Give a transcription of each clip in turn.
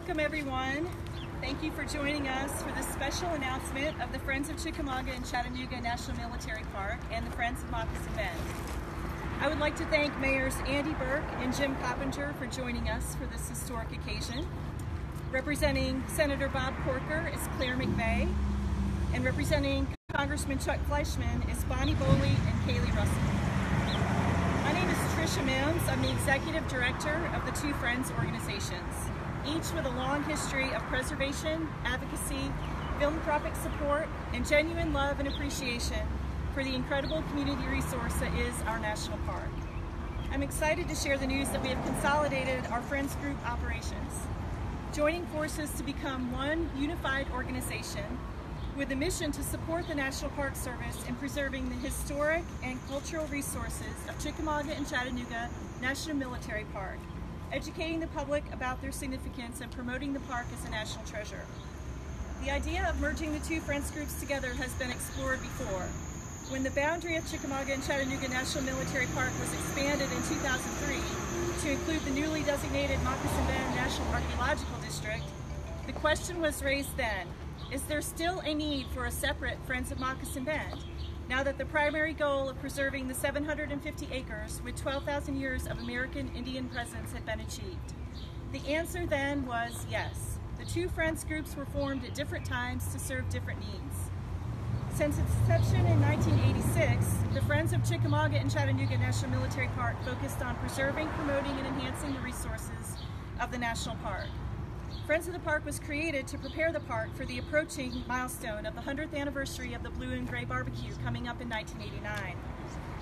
Welcome everyone. Thank you for joining us for this special announcement of the Friends of Chickamauga and Chattanooga National Military Park and the Friends of Moccasin Bend. I would like to thank Mayors Andy Burke and Jim Coppinger for joining us for this historic occasion. Representing Senator Bob Corker is Claire McVeigh, and representing Congressman Chuck Fleischman is Bonnie Boley and Kaylee Russell. My name is Tricia Mims. I'm the Executive Director of the two Friends organizations, each with a long history of preservation, advocacy, philanthropic support, and genuine love and appreciation for the incredible community resource that is our national park. I'm excited to share the news that we have consolidated our Friends Group operations, joining forces to become one unified organization with a mission to support the National Park Service in preserving the historic and cultural resources of Chickamauga and Chattanooga National Military Park, educating the public about their significance and promoting the park as a national treasure. The idea of merging the two Friends groups together has been explored before. When the boundary of Chickamauga and Chattanooga National Military Park was expanded in 2003 to include the newly designated Moccasin Bend National Archaeological District, the question was raised then, is there still a need for a separate Friends of Moccasin Bend, now that the primary goal of preserving the 750 acres with 12,000 years of American Indian presence had been achieved? The answer then was yes. The two Friends groups were formed at different times to serve different needs. Since its inception in 1986, the Friends of Chickamauga and Chattanooga National Military Park focused on preserving, promoting, and enhancing the resources of the national park. Friends of the Park was created to prepare the park for the approaching milestone of the 100th anniversary of the Blue and Gray Barbecue coming up in 1989.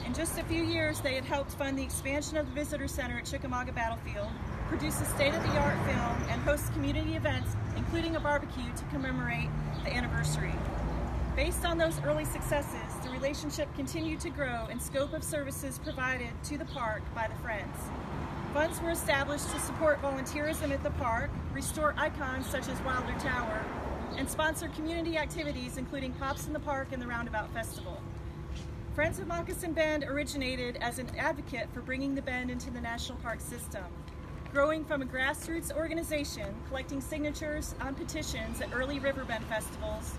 In just a few years, they had helped fund the expansion of the Visitor Center at Chickamauga Battlefield, produce a state-of-the-art film, and host community events, including a barbecue to commemorate the anniversary. Based on those early successes, the relationship continued to grow in scope of services provided to the park by the Friends. Funds were established to support volunteerism at the park, restore icons such as Wilder Tower, and sponsor community activities including Pops in the Park and the Roundabout Festival. Friends of Moccasin Bend originated as an advocate for bringing the Bend into the national park system, growing from a grassroots organization collecting signatures on petitions at early Riverbend festivals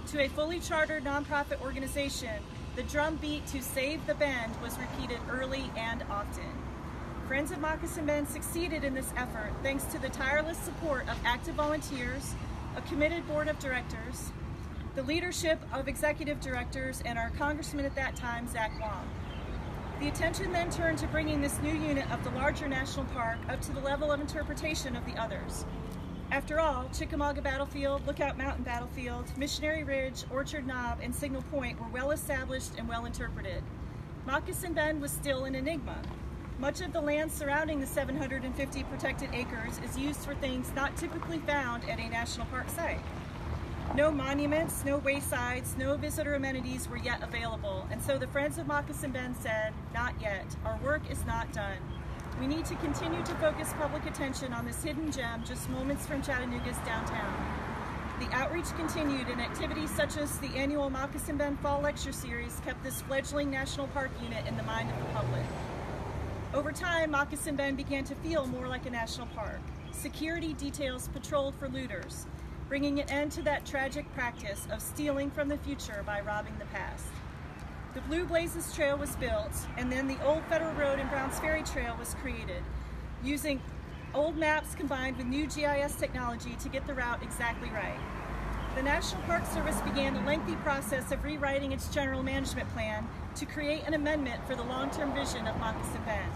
to a fully chartered nonprofit organization. The drumbeat to save the Bend was repeated early and often. Friends of Moccasin Bend succeeded in this effort thanks to the tireless support of active volunteers, a committed board of directors, the leadership of executive directors, and our congressman at that time, Zach Wong. The attention then turned to bringing this new unit of the larger national park up to the level of interpretation of the others. After all, Chickamauga Battlefield, Lookout Mountain Battlefield, Missionary Ridge, Orchard Knob, and Signal Point were well established and well interpreted. Moccasin Bend was still an enigma. Much of the land surrounding the 750 protected acres is used for things not typically found at a national park site. No monuments, no waysides, no visitor amenities were yet available, and so the Friends of Moccasin Bend said, not yet. Our work is not done. We need to continue to focus public attention on this hidden gem just moments from Chattanooga's downtown. The outreach continued, and activities such as the annual Moccasin Bend Fall Lecture Series kept this fledgling national park unit in the mind of the public. Over time, Moccasin Bend began to feel more like a national park. Security details patrolled for looters, bringing an end to that tragic practice of stealing from the future by robbing the past. The Blue Blazes Trail was built, and then the Old Federal Road and Browns Ferry Trail was created, using old maps combined with new GIS technology to get the route exactly right. The National Park Service began a lengthy process of rewriting its general management plan to create an amendment for the long-term vision of Moccasin Bend,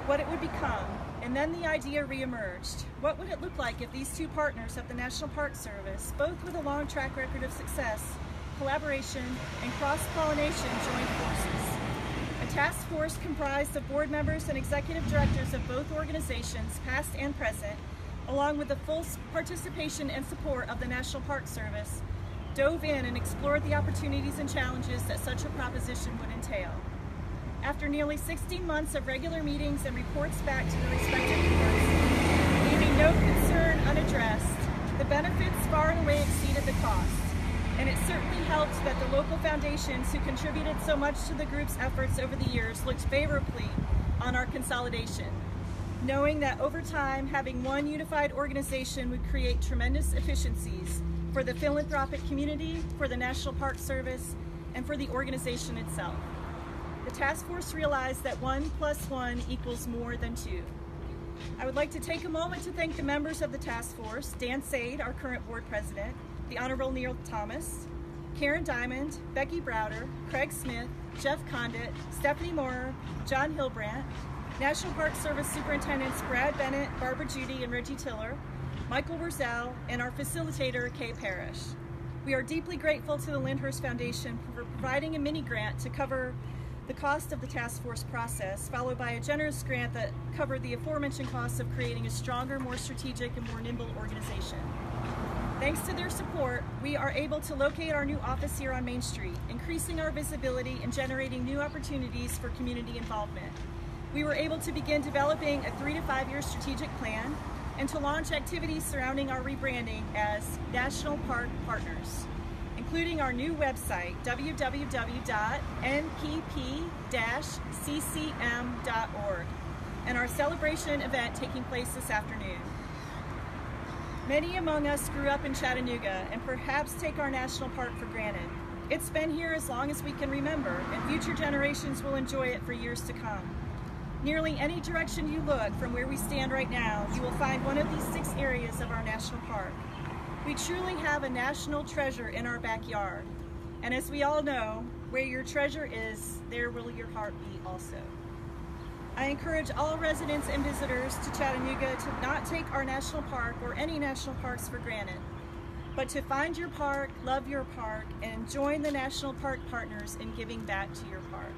what it would become, and then the idea re-emerged. What would it look like if these two partners of the National Park Service, both with a long track record of success, collaboration, and cross-pollination, joined forces? A task force comprised of board members and executive directors of both organizations, past and present, along with the full participation and support of the National Park Service, dove in and explored the opportunities and challenges that such a proposition would entail. After nearly 16 months of regular meetings and reports back to the respective boards, leaving no concern unaddressed, the benefits far and away exceeded the cost. And it certainly helped that the local foundations who contributed so much to the group's efforts over the years looked favorably on our consolidation. knowing that over time, having one unified organization would create tremendous efficiencies for the philanthropic community, for the National Park Service, and for the organization itself. The task force realized that 1 + 1 equals more than 2. I would like to take a moment to thank the members of the task force, Dan Sade, our current board president, the Honorable Neil Thomas, Karen Diamond, Becky Browder, Craig Smith, Jeff Condit, Stephanie Moore, John Hilbrandt, National Park Service Superintendents Brad Bennett, Barbara Judy, and Reggie Tiller, Michael Wurzel, and our facilitator, Kay Parrish. We are deeply grateful to the Lyndhurst Foundation for providing a mini grant to cover the cost of the task force process, followed by a generous grant that covered the aforementioned costs of creating a stronger, more strategic, and more nimble organization. Thanks to their support, we are able to locate our new office here on Main Street, increasing our visibility and generating new opportunities for community involvement. We were able to begin developing a 3 to 5 year strategic plan and to launch activities surrounding our rebranding as National Park Partners, including our new website, www.npp-ccm.org, and our celebration event taking place this afternoon. Many among us grew up in Chattanooga and perhaps take our national park for granted. It's been here as long as we can remember, and future generations will enjoy it for years to come. Nearly any direction you look from where we stand right now, you will find one of these 6 areas of our national park. We truly have a national treasure in our backyard. And as we all know, where your treasure is, there will your heart be also. I encourage all residents and visitors to Chattanooga to not take our national park or any national parks for granted, but to find your park, love your park, and join the National Park Partners in giving back to your park.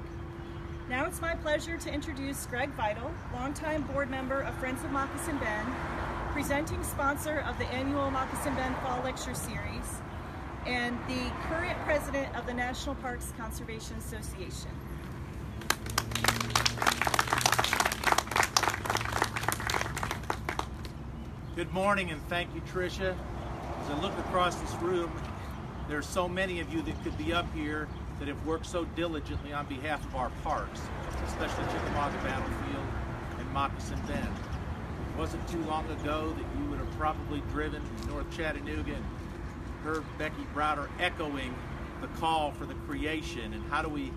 Now it's my pleasure to introduce Greg Vital, longtime board member of Friends of Moccasin Bend, presenting sponsor of the annual Moccasin Bend Fall Lecture Series, and the current president of the National Parks Conservation Association. Good morning, and thank you, Tricia. As I look across this room, there's so many of you that could be up here that have worked so diligently on behalf of our parks, especially Chickamauga Battlefield and Moccasin Bend. It wasn't too long ago that you would have probably driven to North Chattanooga and heard Becky Browder echoing the call for the creation and how do we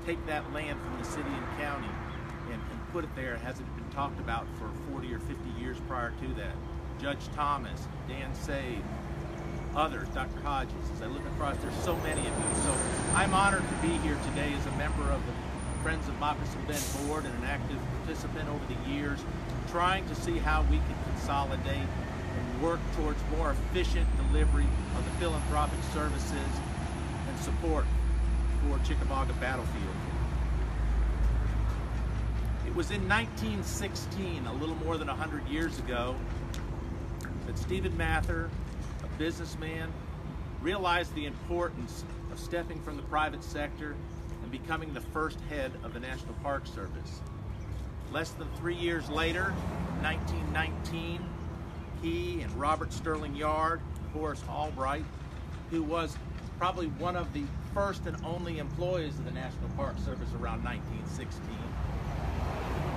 take that land from the city and county and put it there. Has it been talked about for 40 or 50 years prior to that? Judge Thomas, Dan Sade, others, Dr. Hodges. As I look across, there's so many of you. So I'm honored to be here today as a member of the Friends of Moccasin Bend board and an active participant over the years, trying to see how we can consolidate and work towards more efficient delivery of the philanthropic services and support for Chickamauga Battlefield. It was in 1916, a little more than 100 years ago, that Stephen Mather, a businessman, realized the importance of stepping from the private sector and becoming the first head of the National Park Service. Less than 3 years later, in 1919, he and Robert Sterling Yard, Horace Albright, who was probably one of the first and only employees of the National Park Service around 1916,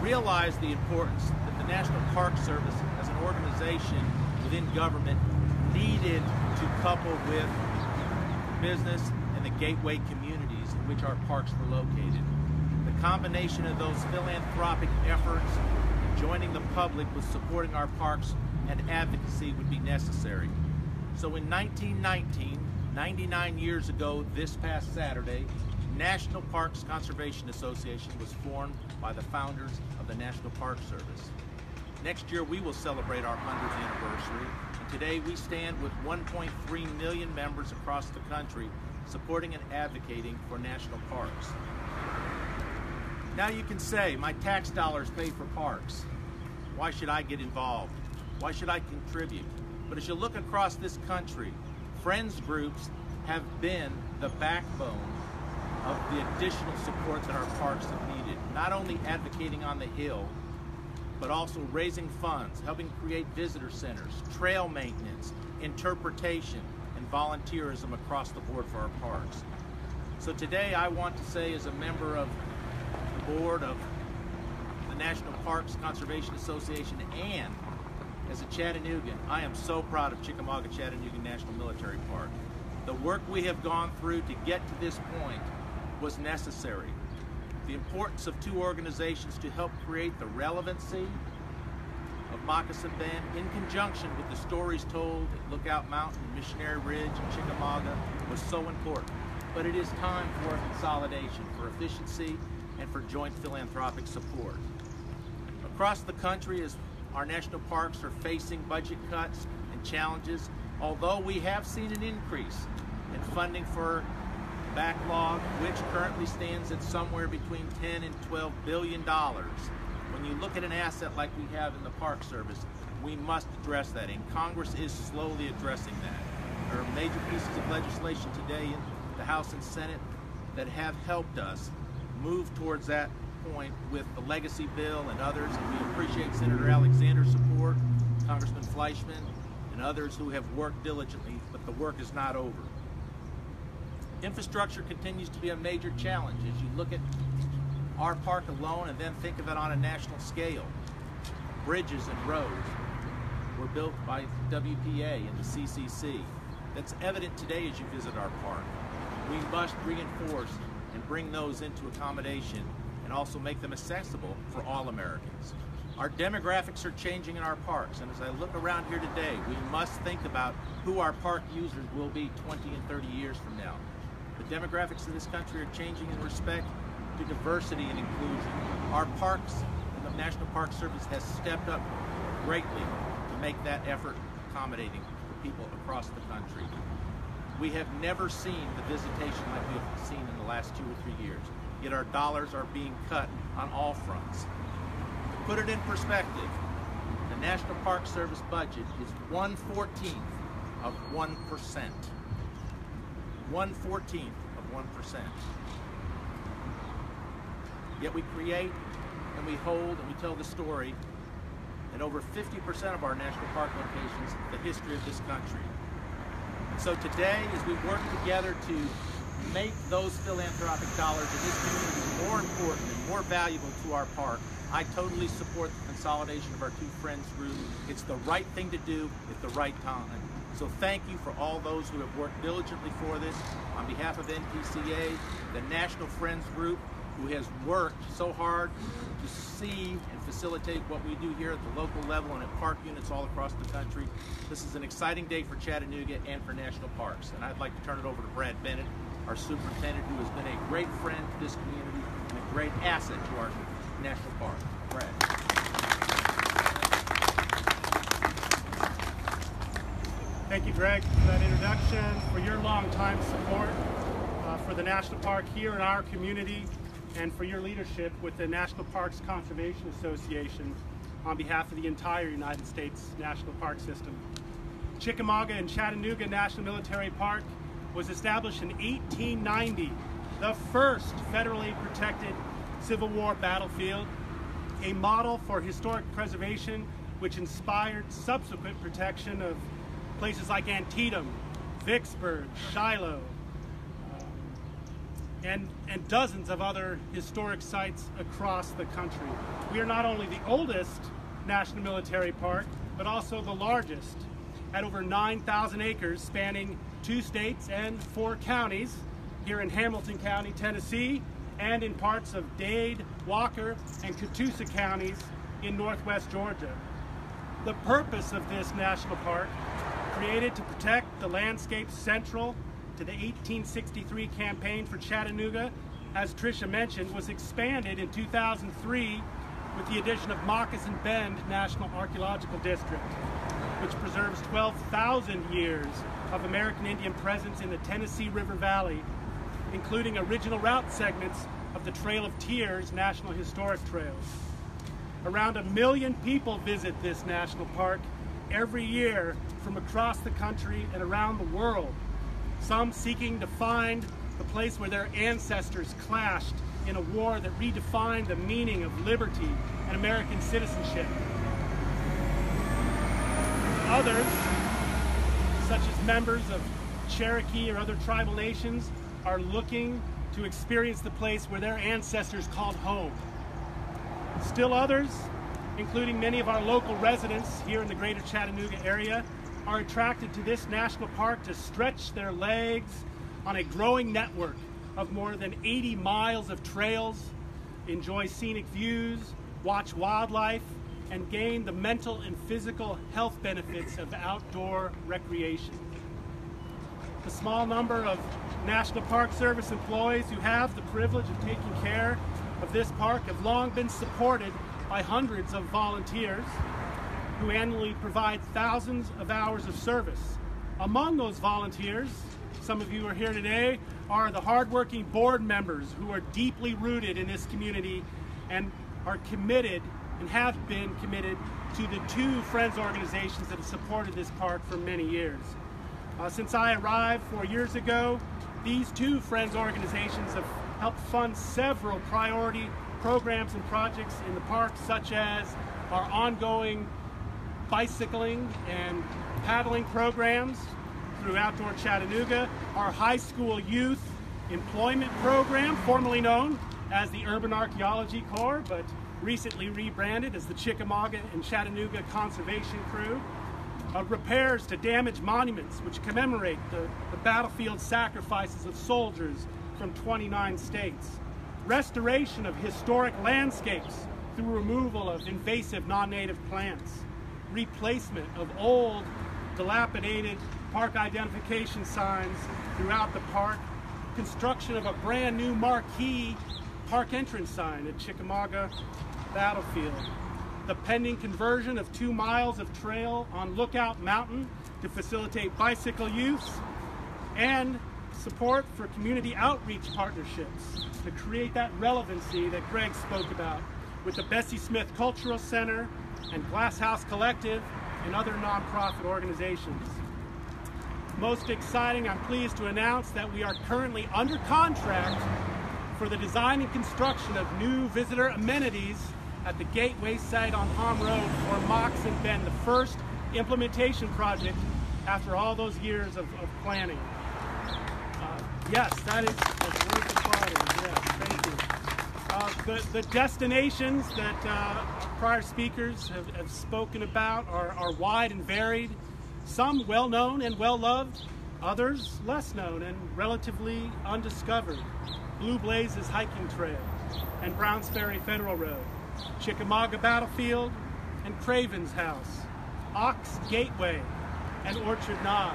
realized the importance that the National Park Service as an organization within government needed to couple with business and the gateway communities in which our parks were located. The combination of those philanthropic efforts, joining the public with supporting our parks, and advocacy would be necessary. So in 1919, 99 years ago this past Saturday, National Parks Conservation Association was formed by the founders of the National Park Service. Next year we will celebrate our 100th anniversary, and today we stand with 1.3 million members across the country supporting and advocating for national parks. Now you can say, my tax dollars pay for parks. Why should I get involved? Why should I contribute? But as you look across this country, friends groups have been the backbone of the additional support that our parks have needed. Not only advocating on the Hill, but also raising funds, helping create visitor centers, trail maintenance, interpretation, and volunteerism across the board for our parks. So today I want to say, as a member of the board of the National Parks Conservation Association and as a Chattanoogan, I am so proud of Chickamauga-Chattanooga National Military Park. The work we have gone through to get to this point was necessary. The importance of two organizations to help create the relevancy of Moccasin Bend in conjunction with the stories told at Lookout Mountain, Missionary Ridge, and Chickamauga was so important. But it is time for consolidation, for efficiency, and for joint philanthropic support. Across the country, as our national parks are facing budget cuts and challenges, although we have seen an increase in funding for backlog, which currently stands at somewhere between $10 and $12 billion. When you look at an asset like we have in the Park Service, we must address that, and Congress is slowly addressing that. There are major pieces of legislation today in the House and Senate that have helped us move towards that point with the legacy bill and others, and we appreciate Senator Alexander's support, Congressman Fleischman, and others who have worked diligently, but the work is not over. Infrastructure continues to be a major challenge as you look at our park alone and then think of it on a national scale. Bridges and roads were built by WPA and the CCC. That's evident today as you visit our park. We must reinforce and bring those into accommodation and also make them accessible for all Americans. Our demographics are changing in our parks, and as I look around here today, we must think about who our park users will be 20 and 30 years from now. The demographics of this country are changing in respect to diversity and inclusion. Our parks and the National Park Service has stepped up greatly to make that effort accommodating for people across the country. We have never seen the visitation like we have seen in the last 2 or 3 years, yet our dollars are being cut on all fronts. To put it in perspective, the National Park Service budget is 1/14 of 1%. 1/14 of 1%. Yet we create and we hold and we tell the story in over 50% of our national park locations, the history of this country. And so today, as we work together to make those philanthropic dollars in this community more important and more valuable to our park, I totally support the consolidation of our two Friends groups. It's the right thing to do at the right time. So thank you for all those who have worked diligently for this. On behalf of NPCA, the National Friends Group, who has worked so hard to see and facilitate what we do here at the local level and at park units all across the country. This is an exciting day for Chattanooga and for national parks. And I'd like to turn it over to Brad Bennett, our superintendent, who has been a great friend to this community and a great asset to our national park. Brad. Thank you, Greg, for that introduction, for your long-time support for the National Park here in our community, and for your leadership with the National Parks Conservation Association on behalf of the entire United States National Park System. Chickamauga and Chattanooga National Military Park was established in 1890, the first federally protected Civil War battlefield, a model for historic preservation which inspired subsequent protection of places like Antietam, Vicksburg, Shiloh, and dozens of other historic sites across the country. We are not only the oldest national military park, but also the largest, at over 9,000 acres spanning 2 states and 4 counties, here in Hamilton County, Tennessee, and in parts of Dade, Walker, and Catoosa counties in northwest Georgia. The purpose of this national park, created to protect the landscape central to the 1863 campaign for Chattanooga, as Tricia mentioned, was expanded in 2003 with the addition of Moccasin Bend National Archaeological District, which preserves 12,000 years of American Indian presence in the Tennessee River Valley, including original route segments of the Trail of Tears National Historic Trail. Around 1 million people visit this national park every year from across the country and around the world, some seeking to find the place where their ancestors clashed in a war that redefined the meaning of liberty and American citizenship. Others, such as members of Cherokee or other tribal nations, are looking to experience the place where their ancestors called home. Still others, including many of our local residents here in the greater Chattanooga area, are attracted to this national park to stretch their legs on a growing network of more than 80 miles of trails, enjoy scenic views, watch wildlife, and gain the mental and physical health benefits of outdoor recreation. The small number of National Park Service employees who have the privilege of taking care of this park have long been supported by hundreds of volunteers who annually provide thousands of hours of service. Among those volunteers, some of you are here today, are the hardworking board members who are deeply rooted in this community and are committed and have been committed to the two Friends organizations that have supported this park for many years. Since I arrived 4 years ago, these two Friends organizations have helped fund several priority programs and projects in the park, such as our ongoing bicycling and paddling programs through Outdoor Chattanooga, our high school youth employment program, formerly known as the Urban Archaeology Corps, but recently rebranded as the Chickamauga and Chattanooga Conservation Crew, repairs to damaged monuments which commemorate the battlefield sacrifices of soldiers from 29 states, restoration of historic landscapes through removal of invasive non-native plants, replacement of old, dilapidated park identification signs throughout the park, construction of a brand new marquee park entrance sign at Chickamauga Battlefield, the pending conversion of 2 miles of trail on Lookout Mountain to facilitate bicycle use, and support for community outreach partnerships to create that relevancy that Greg spoke about with the Bessie Smith Cultural Center and Glass House Collective and other nonprofit organizations. Most exciting, I'm pleased to announce that we are currently under contract for the design and construction of new visitor amenities at the Gateway site on Palm Road for Mox and Bend, the first implementation project after all those years of planning. Yes, that is worth applauding. Yes, thank you. The destinations that prior speakers have spoken about are wide and varied. Some well-known and well-loved, others less known and relatively undiscovered. Blue Blazes Hiking Trail and Browns Ferry Federal Road, Chickamauga Battlefield and Craven's House, Ox Gateway and Orchard Knob,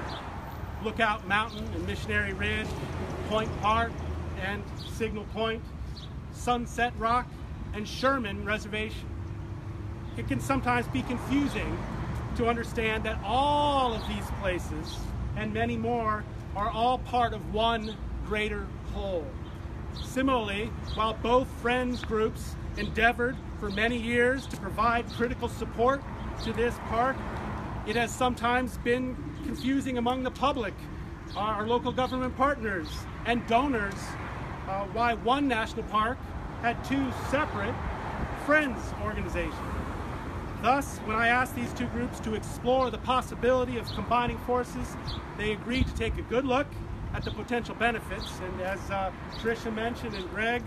Lookout Mountain and Missionary Ridge, Point Park and Signal Point, Sunset Rock and Sherman Reservation. It can sometimes be confusing to understand that all of these places and many more are all part of one greater whole. Similarly, while both Friends groups endeavored for many years to provide critical support to this park, it has sometimes been confusing among the public, our local government partners and donors, why one national park had two separate Friends organizations. Thus, when I asked these two groups to explore the possibility of combining forces, they agreed to take a good look at the potential benefits. And as Tricia mentioned and Greg,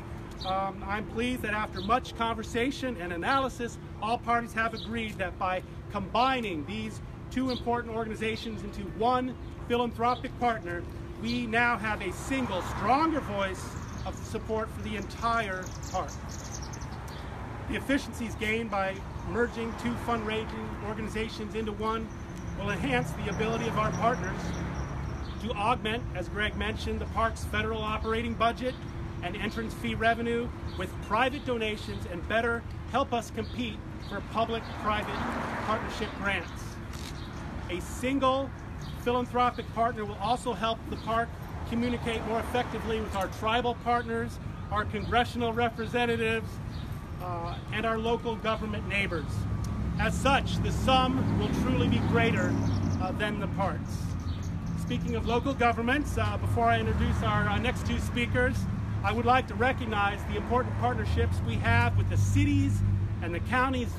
I'm pleased that after much conversation and analysis, all parties have agreed that by combining these two important organizations into one philanthropic partner, we now have a single, stronger voice of support for the entire park. The efficiencies gained by merging two fundraising organizations into one will enhance the ability of our partners to augment, as Greg mentioned, the park's federal operating budget and entrance fee revenue with private donations and better help us compete for public-private partnership grants. A single philanthropic partner will also help the park communicate more effectively with our tribal partners, our congressional representatives, and our local government neighbors. As such, the sum will truly be greater than the parts. Speaking of local governments, before I introduce our next two speakers, I would like to recognize the important partnerships we have with the cities and the counties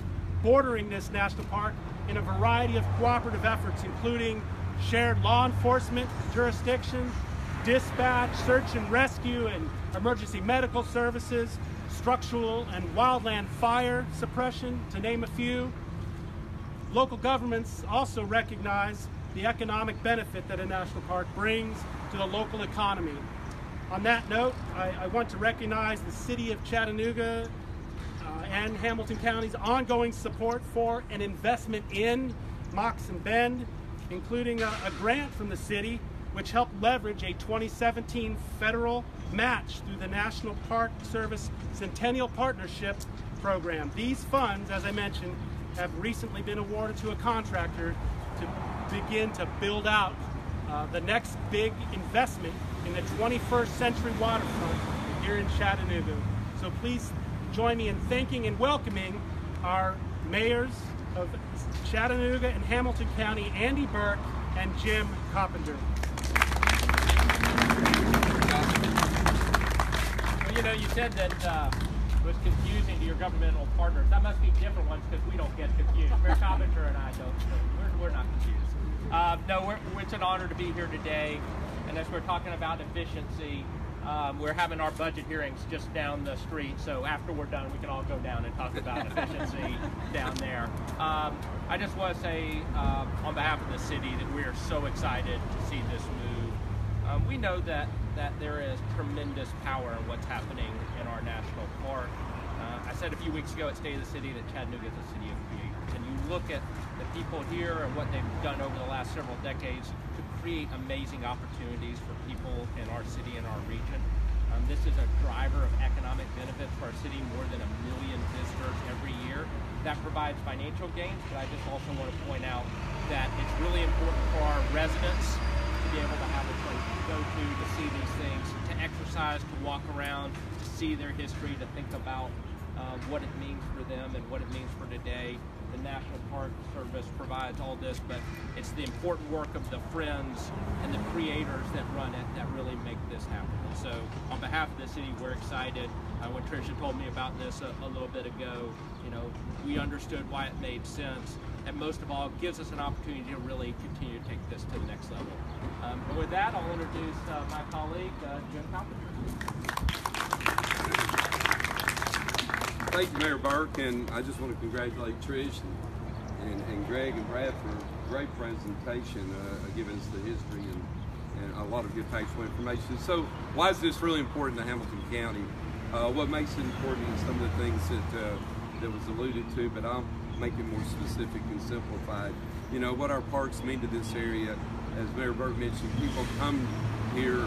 bordering this national park in a variety of cooperative efforts, including shared law enforcement jurisdiction, dispatch, search and rescue, and emergency medical services, structural and wildland fire suppression, to name a few. Local governments also recognize the economic benefit that a national park brings to the local economy. On that note, I want to recognize the City of Chattanooga and Hamilton County's ongoing support for an investment in Moccasin Bend, including a grant from the city which helped leverage a 2017 federal match through the National Park Service Centennial Partnership Program. These funds, as I mentioned, have recently been awarded to a contractor to begin to build out the next big investment in the 21st century waterfront here in Chattanooga. So please join me in thanking and welcoming our mayors of Chattanooga and Hamilton County, Andy Burke and Jim Coppinger. Well, you know, you said that it was confusing to your governmental partners. That must be different ones because we don't get confused. Mayor Coppinger and I don't, so we're not confused. No, it's an honor to be here today. And as we're talking about efficiency, we're having our budget hearings just down the street, so after we're done, we can all go down and talk about efficiency down there. I just want to say, on behalf of the city, that we are so excited to see this move. We know that there is tremendous power in what's happening in our national park. I said a few weeks ago at State of the City that Chattanooga is a city of creators, and you look at the people here and what they've done over the last several decades to create amazing opportunities for people in our city and our region. This is a driver of economic benefits for our city, more than 1 million visitors every year. That provides financial gains, but I just also want to point out that it's really important for our residents to be able to have a place to go to see these things, to exercise, to walk around, to see their history, to think about what it means for them and what it means for today. The National Park Service provides all this, but it's the important work of the friends and the creators that run it that really make this happen. And so on behalf of the city, we're excited. When Tricia told me about this a little bit ago, you know, we understood why it made sense, and most of all, it gives us an opportunity to really continue to take this to the next level. And with that, I'll introduce my colleague, Jim Coppinger. Thank you, Mayor Burke, and I just want to congratulate Trish and Greg and Brad for a great presentation, giving us the history and a lot of good factual information. So why is this really important to Hamilton County? What makes it important is some of the things that was alluded to, but I'll make it more specific and simplified. You know, what our parks mean to this area, as Mayor Burke mentioned, people come here.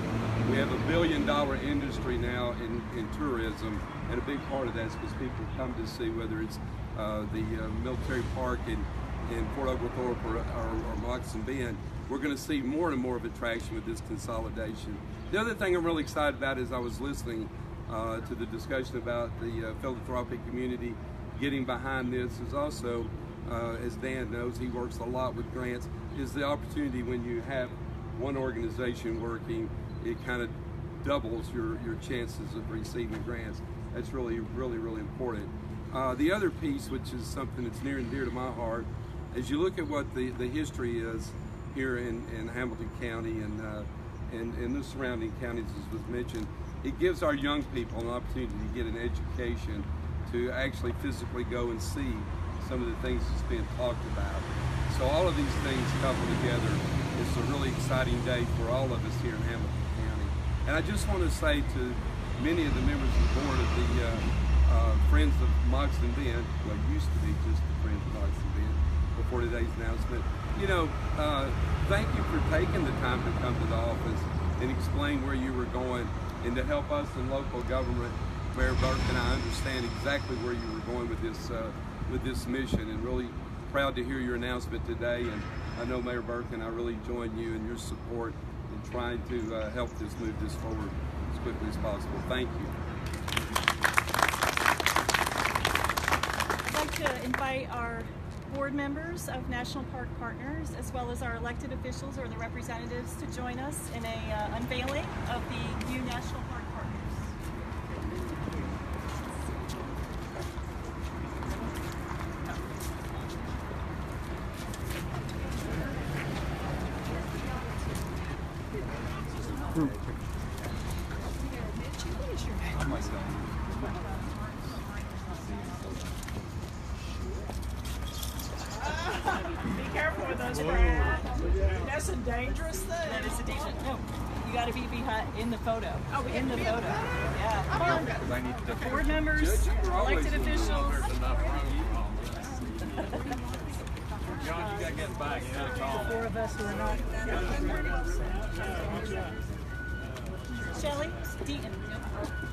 We have $1 billion industry now in tourism, and a big part of that is because people come to see, whether it's the military park in Fort Oglethorpe or Moccasin Bend. We're going to see more and more of attraction with this consolidation. The other thing I'm really excited about is I was listening to the discussion about the philanthropic community getting behind this is also, as Dan knows, he works a lot with grants, is the opportunity when you have one organization working, it kind of doubles your chances of receiving grants. That's really, really, really important. The other piece, which is something that's near and dear to my heart, as you look at what the history is here in Hamilton County and the surrounding counties, as was mentioned, it gives our young people an opportunity to get an education to actually physically go and see some of the things that's being talked about. So all of these things coupled together, it's a really exciting day for all of us here in Hamilton County. And I just want to say to many of the members of the board of the Friends of Moccasin Bend, well, used to be just the Friends of Moccasin Bend before today's announcement, you know, thank you for taking the time to come to the office and explain where you were going and to help us in local government. Mayor Burke and I understand exactly where you were going with this mission, and really proud to hear your announcement today. And I know Mayor Burke and I really join you in your support in trying to help this move this forward as quickly as possible. Thank you. I'd like to invite our board members of National Park Partners, as well as our elected officials or the representatives, to join us in a unveiling of the new National Park Partners. Myself. That's a dangerous thing. That is a dangerous. No, you got to be behind in the photo. Oh, in the photo. Yeah. Board members, elected officials. John, you got to get back. The four of us who are not. Shelley, Deaton.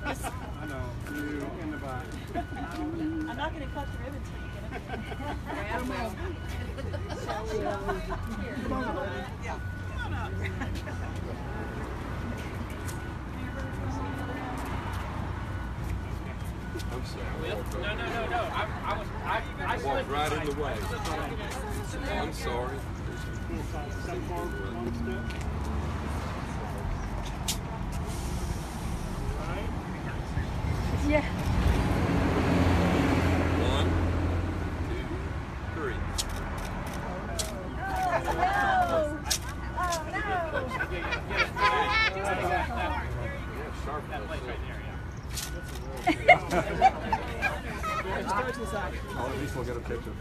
Yes. I know. You in the back. I'm not going to cut the ribbons for you. Come on. Yeah. Come on. I'm sorry. No. I walked right in the way. I'm sorry. Step forward one step. Right. Yeah. 1, 2, 3. That place right there, I'll at least we'll get a picture.